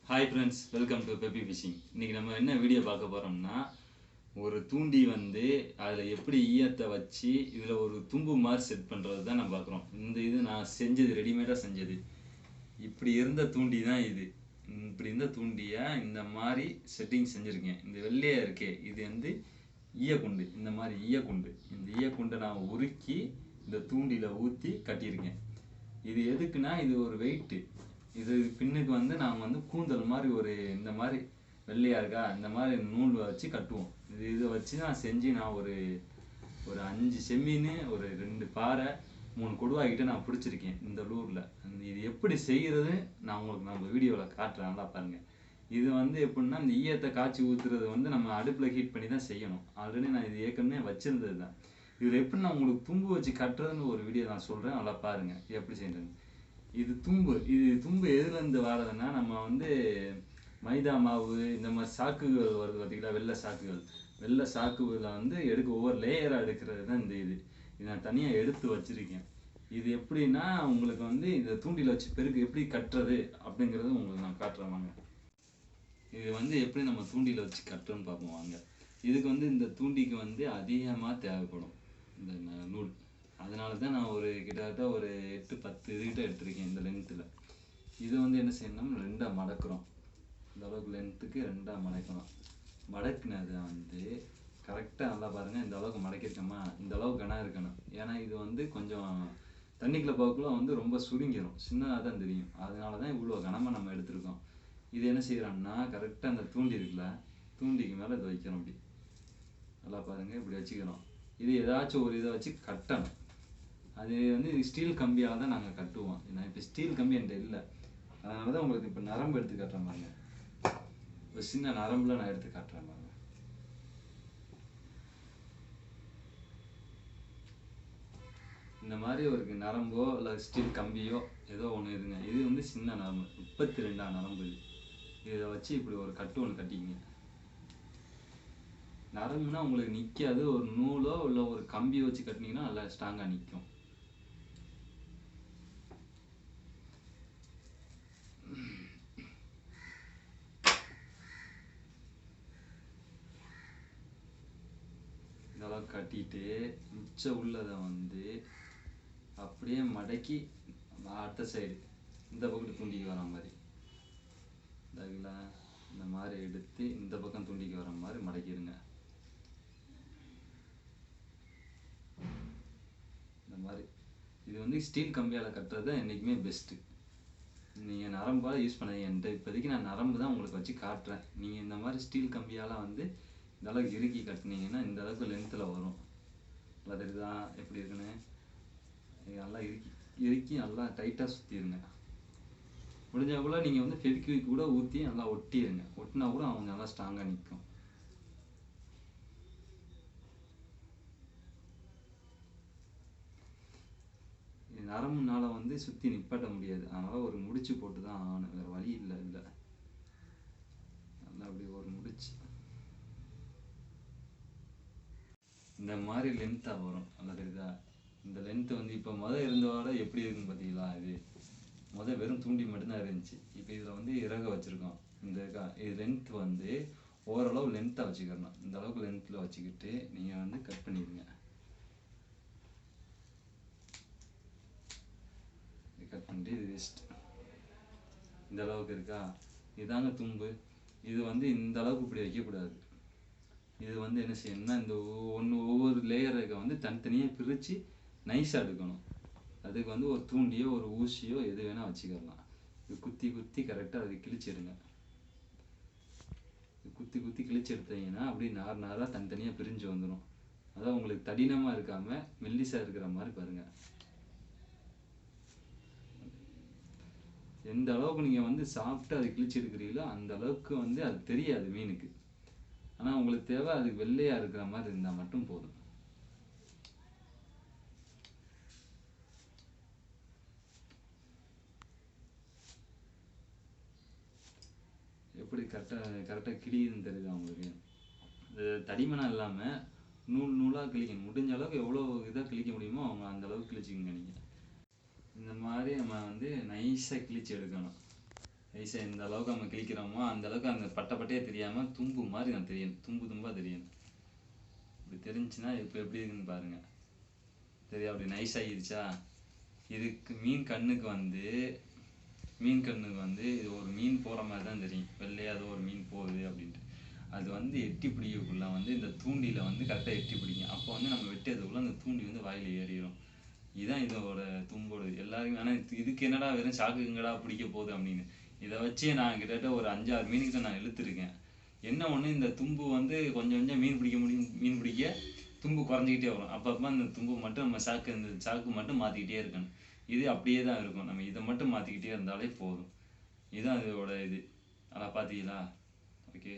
Hi friends, welcome to peppy fishing. இன்றைக்கி நம்ம என்ன வீடியோ பார்க்க போகிறோம்னா, ஒரு தூண்டி வந்து அதில் எப்படி ஈயத்தை வச்சு இதில் ஒரு தும்பு மாதிரி செட் பண்ணுறது தான் நம்ம பார்க்குறோம். இது நான் செஞ்சது, ரெடிமேடாக செஞ்சது. இப்படி இருந்த தூண்டி தான் இது. இப்படி இருந்த தூண்டியை இந்த மாதிரி செட்டிங் செஞ்சுருக்கேன். இந்த வெள்ளையாக இருக்கே, இது வந்து ஈயக்குண்டு. இந்த மாதிரி ஈயக்குண்டு. இந்த ஈயக்குண்டை நான் உருக்கி இந்த தூண்டியில் ஊற்றி கட்டியிருக்கேன். இது எதுக்குன்னா, இது ஒரு வெயிட்டு. இது பின்னுக்கு வந்து நாங்கள் வந்து கூந்தல் மாதிரி ஒரு இந்த மாதிரி வெள்ளையாக இருக்கா, இந்த மாதிரி நூல் வச்சு கட்டுவோம். இதை வச்சு நான் செஞ்சு நான் ஒரு 5 செம்மீன், ஒரு 2 பாறை, 3 கொடுவாய்கிட்ட நான் பிடிச்சிருக்கேன் இந்த லூரில். இது எப்படி செய்கிறது நான் உங்களுக்கு நம்ம வீடியோவில் காட்டுறேன், நல்லா பாருங்கள். இது வந்து எப்படின்னா, இந்த ஈயத்தை காய்ச்சி ஊற்றுறது வந்து நம்ம அடுப்பில் ஹீட் பண்ணி தான் செய்யணும். ஆல்ரெடி நான் இது ஏற்கனவே வச்சுருந்தது தான். இதில் எப்படி நான் உங்களுக்கு தும்பு வச்சு கட்டுறதுன்னு ஒரு வீடியோ நான் சொல்கிறேன், நல்லா பாருங்கள் எப்படி செய்யறது. இது தும்பு எதுலேருந்து வர்றதுன்னா, நம்ம வந்து மைதா மாவு இந்த மாதிரி சாக்குகள் வருது பார்த்தீங்களா, வெள்ளை சாக்குகளை வந்து ஒவ்வொரு லேயராக எடுக்கிறது தான் இந்த இது நான் தனியாக எடுத்து வச்சுருக்கேன். இது எப்படின்னா, உங்களுக்கு வந்து இந்த தூண்டில் வச்சு பெருக்கு எப்படி கட்டுறது அப்படிங்கிறது உங்களுக்கு நான் காட்டுறேன் வாங்க. இது வந்து எப்படி நம்ம தூண்டில் வச்சு கட்டுறோன்னு பார்ப்போம் வாங்க. இதுக்கு வந்து இந்த தூண்டிக்கு வந்து அதிகமாக தேவைப்படும் இந்த நூல். அதனால தான் நான் கிட்டத்தட்ட ஒரு 8-10 இதுகிட்ட எடுத்திருக்கேன் இந்த லென்த்தில். இது வந்து என்ன செய்யணும், 2ஆக மடக்கிறோம். இந்த அளவுக்கு லென்த்துக்கு 2ஆக மடக்கிறோம். மடக்குனதை வந்து கரெக்டாக நல்லா பாருங்கள், இந்த அளவுக்கு மடக்கிருக்கோமா, இந்த அளவுக்கு கனம் இருக்கணும். ஏன்னா இது வந்து கொஞ்சம் தண்ணிக்குள்ளே போக்குள்ள வந்து ரொம்ப சுருங்கிடும், சின்னதாக தான் தெரியும். அதனால தான் இவ்வளோ கனமாக நம்ம எடுத்திருக்கோம். இது என்ன செய்கிறோம்னா, கரெக்டாக அந்த தூண்டி இருக்குல்ல, தூண்டிக்கு மேலே இதை வைக்கணும். அப்படி நல்லா பாருங்கள், இப்படி வச்சுக்கிறோம். இது ஏதாச்சும் ஒரு இதை வச்சு கட்டணும். அது வந்து ஸ்டீல் கம்பியால் தான் நாங்கள் கட்டுவோம். நான் இப்போ ஸ்டீல் கம்பி என்கிட்ட இல்லை, அதனால தான் உங்களுக்கு இப்போ நரம்பு எடுத்து காட்டுறேன் பாருங்க. ஒரு சின்ன நரம்புல நான் எடுத்து காட்டுறேன் பாருங்க. இந்த மாதிரி ஒரு நரம்போ இல்லை ஸ்டீல் கம்பியோ ஏதோ ஒன்று இதுங்க. இது வந்து சின்ன நரம்பு, 32ஆம் நரம்பு. இதை வச்சு இப்படி ஒரு கட்டு ஒன்று கட்டிக்கிங்க. நரம்புனா உங்களுக்கு நிற்காது. ஒரு நூலோ இல்லை ஒரு கம்பியோ வச்சு கட்டினீங்கன்னா நல்லா ஸ்ட்ராங்காக நிற்கும். இதெல்லாம் கட்டிட்டு மிச்சம் உள்ளதை வந்து அப்படியே மடக்கி அடுத்த சைடு இந்த பக்கம் தூண்டிக்கு வர மாதிரி இந்த மாதிரி எடுத்து இந்த பக்கம் தூண்டிக்கு வர மாதிரி மடக்கிடுங்க. இந்த மாதிரி இது வந்து ஸ்டீல் கம்பியால் கட்டுறது தான் என்றைக்குமே பெஸ்ட்டு. நீங்கள் நரம்பால் யூஸ் பண்ண இப்போதைக்கு நான் நரம்பு தான் உங்களுக்கு வச்சு காட்டுறேன். நீங்கள் இந்த மாதிரி ஸ்டீல் கம்பியால் வந்து இந்த அளவுக்கு இறுக்கி கட்டினீங்கன்னா இந்த அளவுக்கு லென்த்தில் வரும். நல்லா தெரியுதா எப்படி இருக்குன்னு? நல்லா இறுக்கி நல்லா டைட்டாக சுற்றிடுங்க. முடிஞ்சா கூட நீங்கள் வந்து ஃபெவிக்விக் கூட ஊற்றி நல்லா ஒட்டிடுங்க. ஒட்டினா கூட அவங்க நல்லா ஸ்ட்ராங்காக நிற்கும். நரம்புனால வந்து சுற்றி நிப்பாட்ட முடியாது, அதனால் ஒரு முடிச்சு போட்டு தான் ஆகணும், வேறு வழி இல்லை. நல்லா அப்படி ஒரு முடிச்சு இந்த மாதிரி லென்த்தாக வரும். நல்லா தெரியுதா? இந்த லென்த்து வந்து இப்போ இருந்தவோட எப்படி இருக்குன்னு பார்த்தீங்களா? இது வெறும் தூண்டி மட்டும்தான் இருந்துச்சு. இப்போ இதில் வந்து இறக வச்சுருக்கோம். இது லென்த் வந்து ஓரளவு லென்த்தாக வச்சுக்கிறணும். இந்த அளவுக்கு லென்த்தில் வச்சுக்கிட்டு நீங்கள் வந்து கட் பண்ணிடுங்க. கட் பண்ணிட்டு இது வேஸ்ட். இந்த அளவுக்கு இருக்கா, இதாங்க தும்பு. இது வந்து இந்த அளவுக்கு இப்படி வைக்கக்கூடாது. இது வந்து என்ன செய்யணும்னா, இந்த ஒவ்வொரு லேயருக்கு வந்து தனித்தனியாக பிரித்து நைஸாக எடுக்கணும். அதுக்கு வந்து ஒரு தூண்டியோ ஒரு ஊசியோ எது வேணால் வச்சுக்கலாம். இது குத்தி கரெக்டாக அதை கிழிச்சிடுங்க. குத்தி கிழிச்சு எடுத்தீங்கன்னா அப்படியே நாராக தனித்தனியாக பிரிஞ்சு வந்துடும். அதான் உங்களுக்கு தடினமாக இருக்காமல் மெல்லிசாக இருக்கிற மாதிரி பாருங்கள். எந்த அளவுக்கு நீங்கள் வந்து சாப்பிட்டு அதை கிழிச்சு எடுக்கிறீங்களோ அந்த அளவுக்கு வந்து அது தெரியாது மீனுக்கு. ஆனால் உங்களுக்கு தேவை அதுக்கு வெள்ளையாக இருக்கிற மாதிரி இருந்தால் மட்டும் போதும். எப்படி கரெக்டாக கிழியுதுன்னு தெரியுது அவங்களுக்கு. இது தடிமனாக இல்லாமல் நூலாக கிழிக்கணும். முடிஞ்ச அளவுக்கு எவ்வளோ இதாக கிழிக்க முடியுமோ அவங்க அந்த அளவுக்கு கிழிச்சிக்கங்க. நீங்கள் இந்த மாதிரி நம்ம வந்து நைஸாக கிழிச்சு எடுக்கணும். ஐஸை எந்த அளவுக்கு நம்ம கிழிக்கிறோமோ அந்த அளவுக்கு அந்த பட்டையே தெரியாமல் தும்பு மாதிரி நான் தெரியணும், தும்பாக தெரியணும். இப்படி தெரிஞ்சுன்னா இப்போ எப்படி இருக்குன்னு பாருங்க. சரியா? அப்படி நைஸ் ஆகிடுச்சா? இதுக்கு மீன் கண்ணுக்கு வந்து இது ஒரு மீன் போகிற மாதிரி தான் தெரியும், வெள்ளையாக ஏதோ ஒரு மீன் போகுது அப்படின்ட்டு. அது வந்து எட்டி பிடிக்கக்குள்ள வந்து இந்த தூண்டியில் வந்து கரெக்டாக எட்டி பிடிக்கும். அப்போ வந்து நம்ம வெட்டியதுக்குள்ளே அந்த தூண்டி வந்து வாயில் ஏறிடும். இதுதான் இதோட தும்போடு. எல்லாருமே ஆனால் இதுக்கு என்னடா வெறும் சாக்குங்கடா பிடிக்க போகுது அப்படின்னு இதை வச்சு நான் கிட்டத்தட்ட ஒரு 5-6 மீனுக்கிட்ட நான் இழுத்துருக்கேன். என்ன ஒன்று, இந்த தும்பு வந்து கொஞ்சம் கொஞ்சம் மீன் பிடிக்க தும்பு குறைஞ்சிக்கிட்டே வரும். அப்பப்போ அந்த தும்பு மட்டும் நம்ம இந்த சாக்கு மட்டும் மாற்றிக்கிட்டே இருக்கணும். இது அப்படியே தான் இருக்கும், நம்ம இதை மட்டும் மாற்றிக்கிட்டே இருந்தாலே போதும். இதுதான் இதோட இது. அதான் பார்த்தீங்களா? ஓகே.